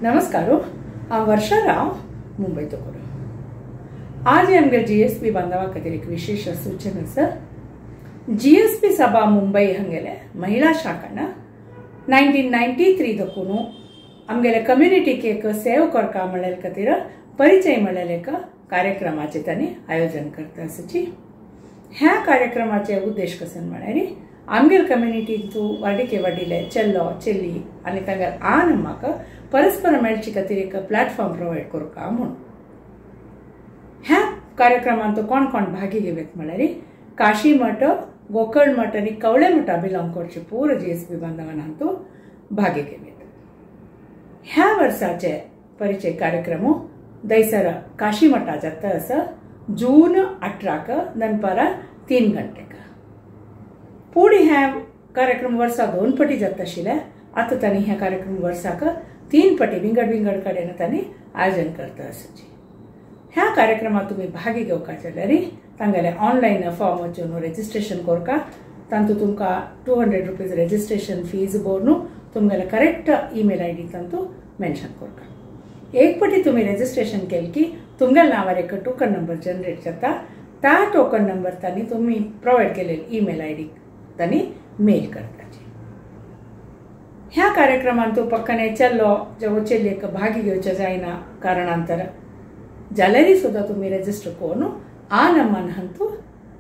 नमस्कार हांव वर्षा राव मुंबई तो आज आमगे जीएसपी बांधवा खातीर एक विशेष सूचना आसा। जीएसपी सभा मुंबई हांगेले महिला शाखान 1993 देखून आमगेले कम्युनिटीक एक सेव करता म्हणलेले खातीर परिचय म्हणलेले एक कार्यक्रमाचे तांणी आयोजन करता आसाची। ह्या कार्यक्रमाचे उद्देश कसन म्हळ्यार आमगेल कम्युनिटींतू वाडिके वाडिले चेल्लो चेल्ली आनी तांगेल आन म्हाका परस्पर मेळचे खातीर एक प्लॅटफॉर्म प्रोवायड करूंका म्हणून। ह्या कार्यक्रमांत कोण कोण भागी घेवेत म्हळ्यार काशी मठ, गोकर्ण मठ आनी कवळे मठा बिलॉंग करचे पूर्ण जीएसपी बांधवांतू भागी घेवेत। ह्या वर्साचे परिचय कार्यक्रम दैसर काशी मठा जाता आसा जून 18 दनपारा 3 घंटेक। पुढे ह्या कार्यक्रम वर्सा 2 पटी जाता आशिल्ले, आता तांणी ह्या कार्यक्रम वर्साक 3 पटी विंगड विंगड कडेन तांणी आयोजन करता आसाची। ह्या कार्यक्रमात तुम्ही भागी घेवपाक जाल्यार तांगेले ऑनलायन फॉर्म वचून रजिस्ट्रेशन करका। तांतू तुमकां 200 रुपीज रजिस्ट्रेशन फीज भरून तुमगेले करेक्ट ईमेल आयडी तांतू मेन्शन करका। एक पटी तुम्ही रजिस्ट्रेशन केले की तुमगेल्या नावार एक टोकन नंबर जनरेट जाता। त्या टोकन नंबर तांणी तुम्ही प्रोवायड केलेली ईमेल आयडी तांणी मेल करपाची। ह्या कार्यक्रमांत पक्कने चेल्लो जेवो चेल्लेक भागी घेवचे जायना कारणांतर जाल्यारी सुद्धा तुम्ही रजिस्टर करून आ नंबरांतू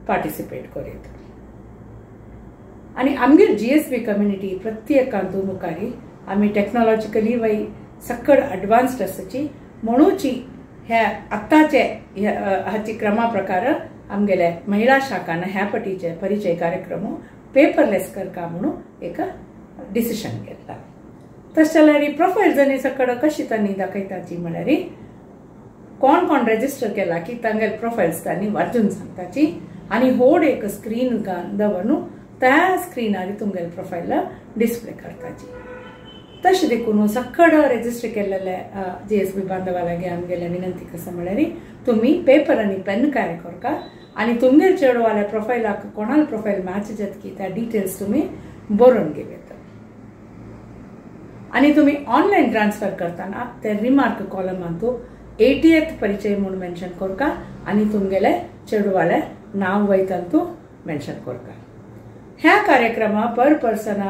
पार्टिसिपेट करीत। आणि आमगेर जीएसपी कम्युनिटी प्रत्येकांतू मुखारी आमी टेक्नॉलॉजिकली वय सकड एडवान्स्ड आसाची म्हणूची ह्या आत्ताचे हाची क्रमा प्रकार आमगेले महिला शाखान ह्या पटीचे परिचय कार्यक्रम पेपरलेस करका म्हणून एक डिसिशन घेतला। तशें जाल्यार प्रोफायल जणी सकड कशी तांणी दाखयताची म्हळ्यार कोण कोण रजिस्टर केला की तांगेल प्रोफायल्स तांणी वाचून सांगताची आनी व्हड एक स्क्रीन दवरून त्या स्क्रीनार तुमगेल प्रोफायल डिस्प्ले करताची। तशें देखून सकड रजिस्टर केलेले जीएसपी बांधवा लागी आमगेले विनंती कसा म्हळ्यार तुम्ही पेपर आनी पेन कॅरी करका आनी तुमगेल चेडवाल्या प्रोफायलाक कोणाल प्रोफायल मॅच जात की त्या डिटेल्स तुम्ही बरोवन घेवेत। आनी तुम्ही ऑनलायन ट्रान्सफर करताना ते रिमार्क कॉलमांतू 80th परिचय म्हणून मेन्शन करका आनी तुमगेले चेडवाले नाव वयतांतू मेन्शन करका। ह्या कार्यक्रमा पर पर्सन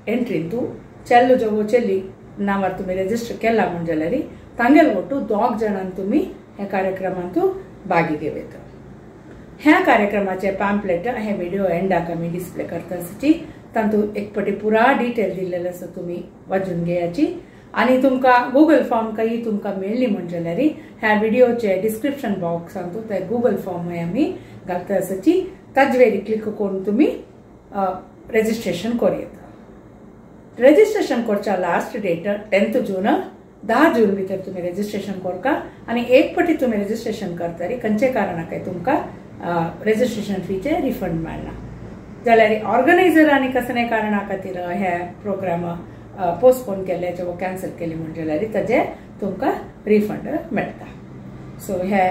एंट्रींतू चेल्लो जेवो चेल्ली नावार तुम्ही रजिस्टर केला म्हण जाल्यार तांगेल वटू 2 जाणांक तुम्ही ह्या कार्यक्रमांतू भागी घेवेत। ह्या कार्यक्रमाचे पॅम्पलेट हे व्हिडिओ एंडाक आमी डिस्प्ले करता आसाची। तांतू एक पटी पुरा डिटेल दिल्लेलो आसा, तुम्ही वाचून घेयाची। आनी तुमकां गूगल फॉर्म काही तुमकां मेळ्ळी म्हण जाल्यार ह्या व्हिडिओचे डिस्क्रिप्शन बॉक्सांतू ते गूगल फॉर्म आमी घालता आसाची। ताजे वेरी क्लिक करून तुम्ही रजिस्ट्रेशन करूं येता। रजिस्ट्रेशन करच्या लास्ट डेट 10 जून 10 जून भितर तुम्ही रजिस्ट्रेशन करका आनी एक पटी तुम्ही रजिस्ट्रेशन करतरी खंयचे कारणाक तुमकां रजिस्ट्रेशन फीचे रिफंड मेळना जाल्यार ऑर्गनायझरांनी कसले कारणा खातीर हे प्रोग्राम पोस्टपोन केले वा कॅन्सल केले म्हण जाल्यार ताजे तुमकां रिफंड मेळटा। सो हे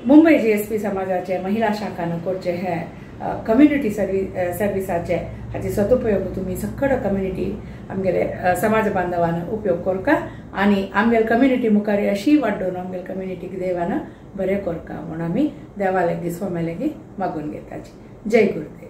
मुंबई जीएसपी समाजाचे महिला शाखान करचे हे कम्युनिटी सर्विसाचे हाची सदुपयोग तुम्ही सकड कम्युनिटी आमगेले समाज बांधवान उपयोग करका आनी आमगेल कम्युनिटी मुखारी अशी वाडोवन आमगेल कम्युनिटीक देवान बरें करका म्हणून आमी देवा लागीं स्वामी लागीं मागून घेताची। जय गुरुदेव।